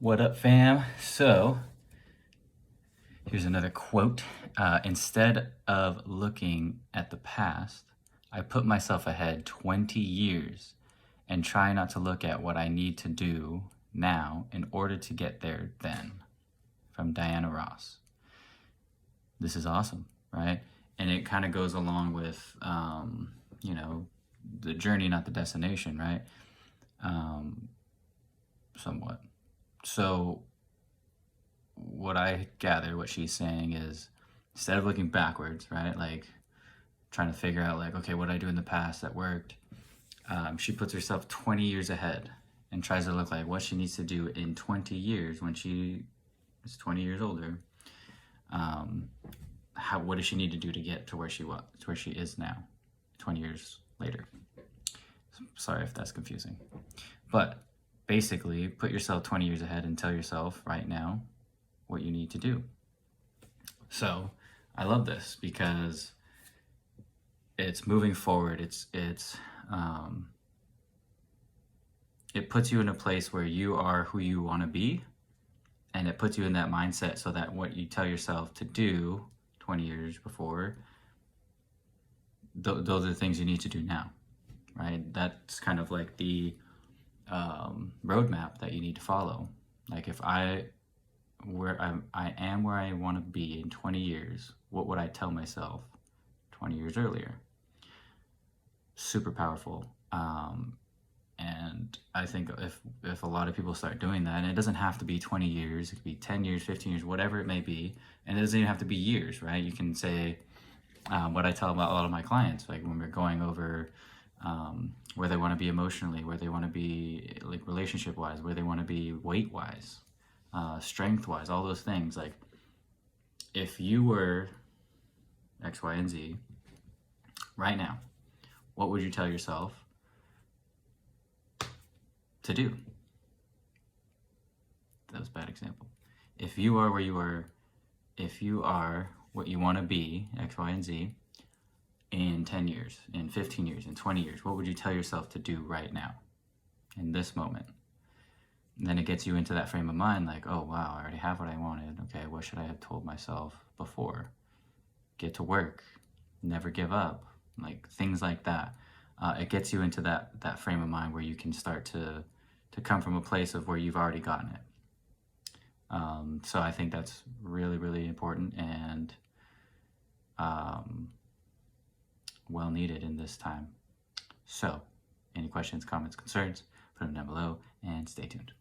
What up, fam? So, here's another quote. Instead of looking at the past, I put myself ahead 20 years and try not to look at what I need to do now in order to get there then. From Diana Ross. This is awesome, right? And it kind of goes along with, the journey, not the destination, right? Somewhat. So, what I gather, what she's saying is, instead of looking backwards, right, like trying to figure out, like, okay, what did I do in the past that worked? She puts herself 20 years ahead and tries to look like what she needs to do in 20 years when she is 20 years older. What does she need to do to get to where she was, to where she is now, 20 years later? Sorry if that's confusing, but basically, put yourself 20 years ahead and tell yourself right now what you need to do. So I love this because it's moving forward. It puts you in a place where you are who you want to be, and it puts you in that mindset so that what you tell yourself to do 20 years before, those are the things you need to do now, right? That's kind of like the roadmap that you need to follow. Like if I am where I want to be in 20 years, what would I tell myself 20 years earlier? Super powerful. And I think if a lot of people start doing that, and it doesn't have to be 20 years, it could be 10 years, 15 years, whatever it may be, and it doesn't even have to be years, right? You can say what I tell about a lot of my clients, like when we're going over where they want to be emotionally, where they want to be like relationship-wise, where they want to be weight-wise, strength-wise, all those things. Like if you were X, Y, and Z right now, what would you tell yourself to do? That was a bad example. If you are where you are, if you are what you want to be, X, Y, and Z, in 10 years, in 15 years, in 20 years, what would you tell yourself to do right now, in this moment? And then it gets you into that frame of mind, like, oh wow, I already have what I wanted. Okay, what should I have told myself before? Get to work, never give up, like things like that. It gets you into that frame of mind where you can start to come from a place of where you've already gotten it. So I think that's really, really important and well needed in this time. So, any questions, comments, concerns, put them down below and stay tuned.